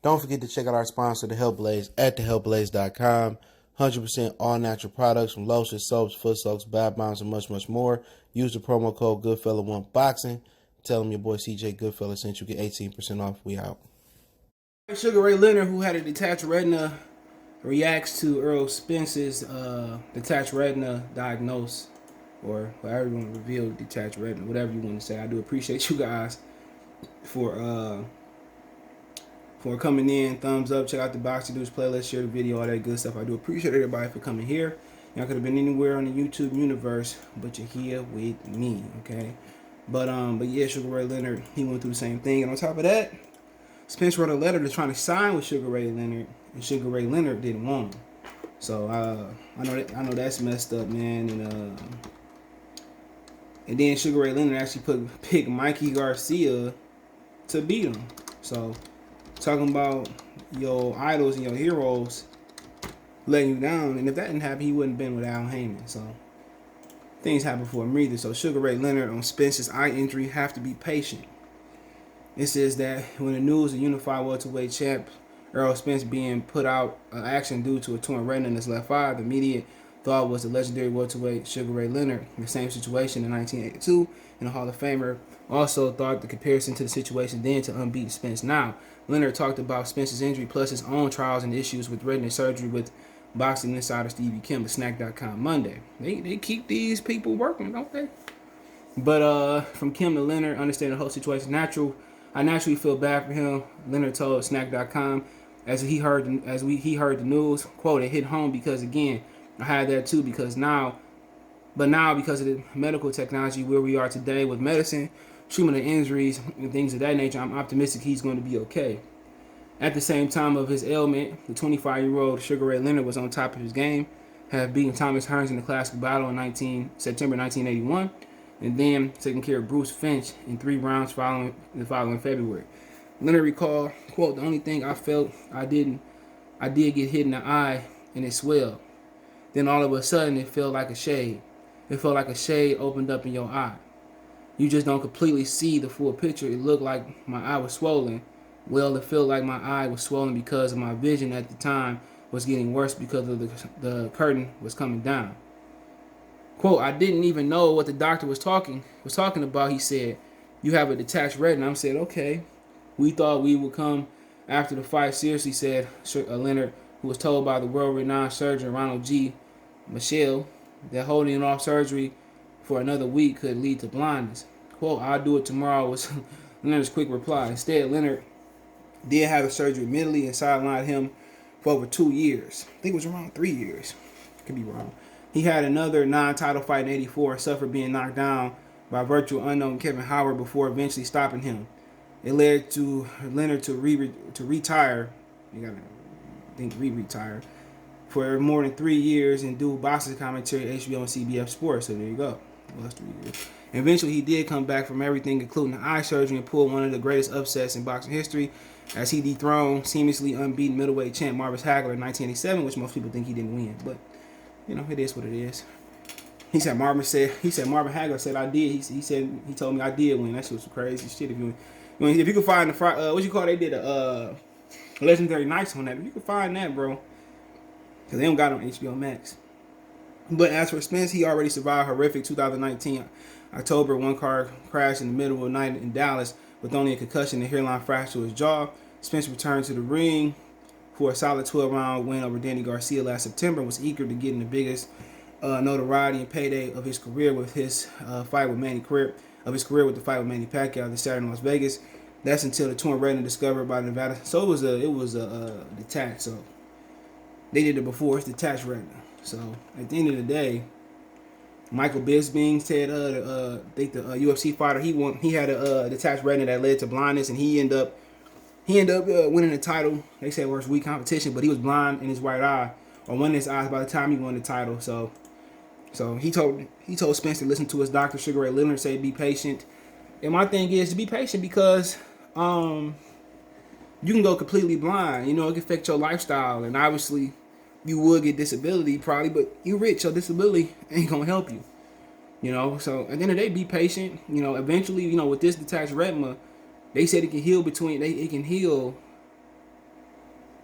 Don't forget to check out our sponsor, The Health Blaze, at thehealthblaze.com. 100% all natural products from lotions, soaps, foot soaks, bath bombs, and much, much more. Use the promo code Goodfella1Boxing. Tell them your boy CJ Goodfella sent you, get 18% off. We out. Sugar Ray Leonard, who had a detached retina, reacts to Errol Spence's detached retina diagnosis, or however you want to reveal detached retina, whatever you want to say. I do appreciate you guys for coming in. Thumbs up, check out the Boxing Dudes playlist, share the video, all that good stuff. I do appreciate everybody for coming here. Y'all could have been anywhere on the YouTube universe, but you're here with me, okay? But yeah, Sugar Ray Leonard, he went through the same thing, and on top of that, Spence wrote a letter to trying to sign with Sugar Ray Leonard, and Sugar Ray Leonard didn't want him. So I know that's messed up, man. And then Sugar Ray Leonard actually picked Mikey Garcia to beat him. So talking about your idols and your heroes letting you down, and if that didn't happen, he wouldn't have been with Al Heyman. So things happen for him either. So Sugar Ray Leonard on Spence's eye injury have to be patient. It says that when the news of unified welterweight champ Errol Spence being put out action due to a torn retina in his left eye, the immediate thought was the legendary welterweight Sugar Ray Leonard. In the same situation in 1982, and the Hall of Famer also thought the comparison to the situation then to unbeaten Spence now. Leonard talked about Spence's injury plus his own trials and issues with retina surgery with boxing insider Stevie Kim of Snack.com Monday. They keep these people working, don't they? But from Kim to Leonard, understanding the whole situation I naturally feel bad for him. Leonard told Snack.com as he heard the news, quote, it hit home because again, I had that too because now because of the medical technology where we are today with medicine, treatment of injuries and things of that nature, I'm optimistic he's going to be okay. At the same time of his ailment, the 25-year-old Sugar Ray Leonard was on top of his game, had beaten Thomas Hearns in the classic battle in September 1981. And then taking care of Bruce Finch in 3 rounds following February. Leonard recalled, quote, the only thing I felt I did get hit in the eye and it swelled. Then all of a sudden it felt like a shade. It felt like a shade opened up in your eye. You just don't completely see the full picture. It looked like my eye was swollen. Well, it felt like my eye was swollen because of my vision at the time was getting worse because of the curtain was coming down. Quote, I didn't even know what the doctor was talking about. He said, you have a detached retina. I said, okay. We thought we would come after the fight. Seriously, said Leonard, who was told by the world-renowned surgeon Ronald G. Michel that holding off surgery for another week could lead to blindness. Quote, I'll do it tomorrow was Leonard's quick reply. Instead, Leonard did have the surgery immediately and sidelined him for over 2 years. I think it was around 3 years. Could be wrong. He had another non-title fight in '84 and suffered being knocked down by virtual unknown Kevin Howard before eventually stopping him. It led to Leonard to retire. You gotta think retire for more than 3 years and do boxing commentary at HBO and CBS Sports. So there you go. Well, that's 3 years. Eventually, he did come back from everything, including the eye surgery, and pulled one of the greatest upsets in boxing history as he dethroned seamlessly unbeaten middleweight champ Marvis Hagler in 1987, which most people think he didn't win, but you know, it is what it is. He said Marvin Hagler said I did. He told me I did win. That shit was crazy shit. If you can find the what you call, they did a legendary nights on that. If you can find that, bro, because they don't got it on HBO Max. But as for Spence, he already survived horrific 2019 October 1 car crash in the middle of the night in Dallas with only a concussion and hairline fracture to his jaw. Spence returned to the ring for a solid 12-round win over Danny Garcia last September, was eager to get in the biggest notoriety and payday of his career with his fight with Manny Pacquiao this Saturday in Las Vegas. That's until the torn retina discovered by Nevada. So it was a detached. So they did it before. It's detached retina. So at the end of the day, Michael Bisping said I think the UFC fighter he had a detached retina that led to blindness, and he ended up winning the title. They said it was weak competition, but he was blind in his right eye, or one of his eyes by the time he won the title. So he told Spence to listen to his doctor, Sugar Ray Leonard, say be patient. And my thing is to be patient because you can go completely blind. You know, it can affect your lifestyle, and obviously you would get disability probably, but you rich, so disability ain't gonna help you. You know, so at the end of the day, be patient. You know, eventually, you know, with this detached retina, they said it can heal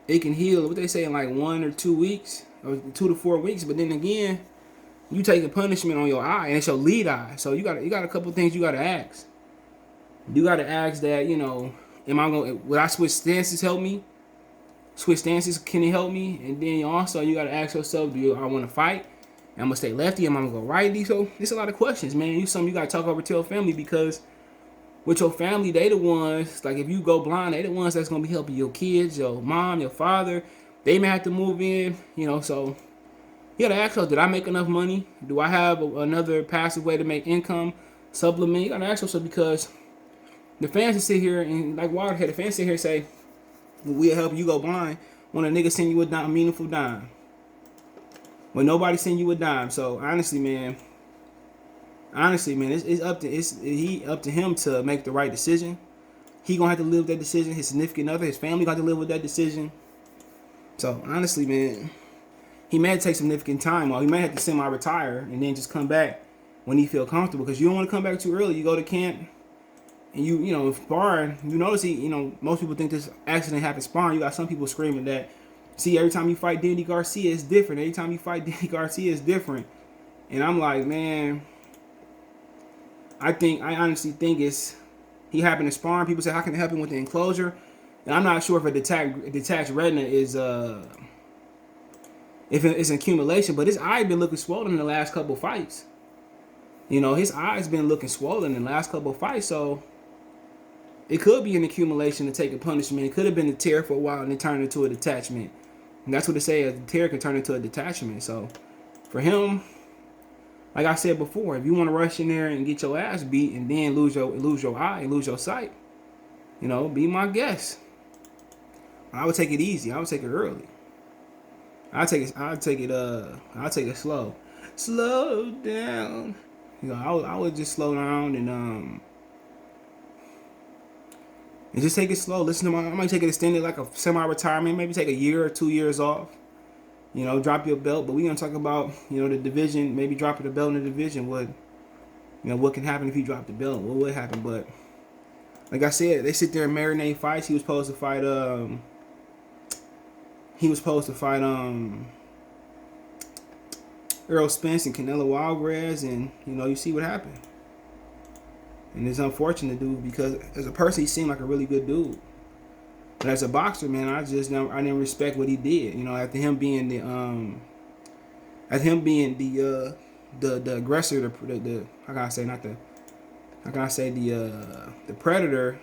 it can heal. What they say in like 1 or 2 weeks, or 2 to 4 weeks. But then again, you take a punishment on your eye, and it's your lead eye. So you got a couple of things you got to ask. You got to ask that, you know, would I switch stances help me? Switch stances, can it help me? And then also you got to ask yourself, I want to fight? Am I gonna stay lefty? Am I gonna go righty? So it's a lot of questions, man. You got to talk over to your family, because with your family, they the ones, like if you go blind, they the ones that's gonna be helping your kids, your mom, your father. They may have to move in, you know. So you gotta ask yourself, did I make enough money? Do I have another passive way to make income supplement? You gotta ask yourself, because the fans that sit here and like Waterhead, the fans sit here and say, well, we'll help you go blind when a nigga send you a meaningful dime. When nobody send you a dime. So honestly, man, it's up to him to make the right decision. He gonna have to live with that decision. His significant other, his family got to live with that decision. So honestly, man, he may have to take significant time off. He may have to semi-retire and then just come back when he feel comfortable, because you don't want to come back too early. You go to camp and you know, sparring, you notice most people think this accident happened sparring. You got some people screaming that, see, every time you fight Danny Garcia, it's different. Every time you fight Danny Garcia, it's different. And I'm like, man, I honestly think he happened to sparring. People say, how can it happen with the enclosure? And I'm not sure if a detached retina is if it's an accumulation, but his eye been looking swollen in the last couple fights. You know, his eye's been looking swollen in the last couple fights, so it could be an accumulation to take a punishment. It could have been a tear for a while and then turn into a detachment. And that's what they say, a tear can turn into a detachment. So for him, like I said before, if you want to rush in there and get your ass beat and then lose your eye and lose your sight, you know, be my guest. I would take it easy. I would take it early. I'll take it slow. Slow down. You know, I would just slow down and just take it slow. I might take it extended, like a semi-retirement. Maybe take a year or 2 years off. You know, drop your belt. But we're gonna talk about, you know, the division. Maybe dropping the belt in the division. What can happen if he dropped the belt? What would happen? But like I said, they sit there and marinate fights. He was supposed to fight. Errol Spence and Canelo Alvarez, and you know, you see what happened. And it's unfortunate, dude, because as a person, he seemed like a really good dude. But as a boxer, man, I didn't respect what he did. You know, after him being the aggressor, the predator,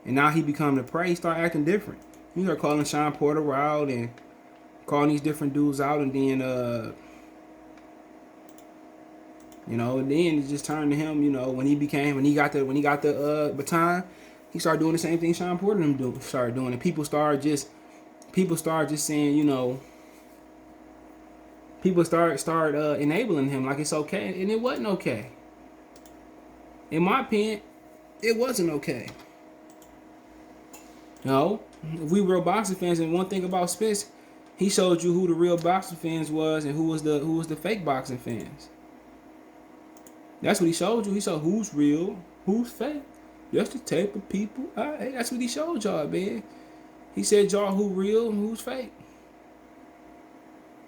and now he become the prey. He started acting different. You start calling Sean Porter out and calling these different dudes out, and then you know, and then it just turned to him. You know, when he got the baton, he started doing the same thing Sean Porter and them started doing, and people started just saying, you know, people start enabling him like it's okay, and it wasn't okay. In my opinion, it wasn't okay. You know, if we were real boxing fans, and one thing about Spence, he showed you who the real boxing fans was and who was the fake boxing fans. That's what he showed you. He showed who's real, who's fake. Just the type of people. That's what he showed y'all, man. He said y'all who real and who's fake.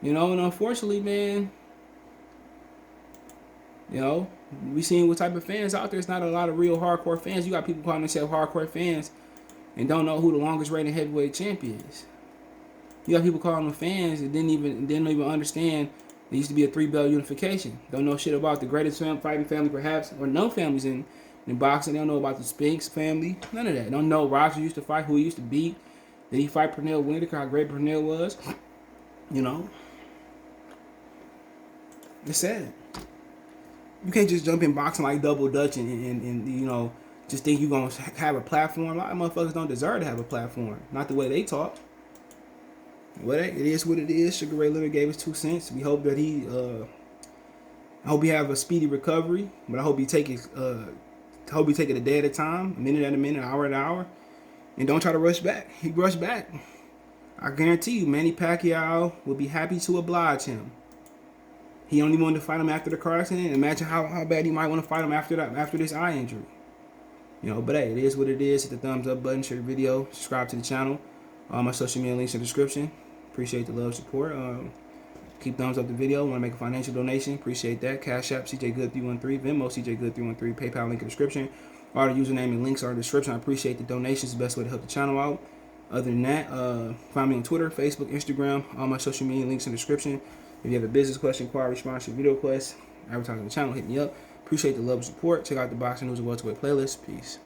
You know, and unfortunately, man, you know, we seen what type of fans out there. It's not a lot of real hardcore fans. You got people calling themselves hardcore fans and don't know who the longest reigning heavyweight champion is. You got people calling them fans and didn't even understand there used to be a 3-belt unification. Don't know shit about the greatest fighting family, perhaps, or no families in boxing. They don't know about the Spinks family. None of that. Don't know Roger used to fight, who he used to beat. Did he fight Pernell Whitaker, how great Pernell was? You know? It's sad. You can't just jump in boxing like Double Dutch and you know, just think you're going to have a platform. A lot of motherfuckers don't deserve to have a platform. Not the way they talk. Well, it is what it is. Sugar Ray Leonard gave us 2 cents. We hope that I hope he have a speedy recovery, but I hope he take it a day at a time, a minute at a minute, an hour at an hour, and don't try to rush back. He rushed back. I guarantee you, Manny Pacquiao will be happy to oblige him. He only wanted to fight him after the car accident. Imagine how bad he might want to fight him after this eye injury. You know, but hey, it is what it is. Hit the thumbs up button, share the video, subscribe to the channel. All my social media links in the description. Appreciate the love, support. Keep thumbs up the video. Want to make a financial donation? Appreciate that. Cash App, CJGood313. Venmo, CJGood313. PayPal link in the description. All the username and links are in the description. I appreciate the donations. The best way to help the channel out. Other than that, find me on Twitter, Facebook, Instagram. All my social media links in the description. If you have a business question, inquiry, sponsorship, video request, advertising the channel, hit me up. Appreciate the love and support. Check out the boxing news and welterweight playlist. Peace.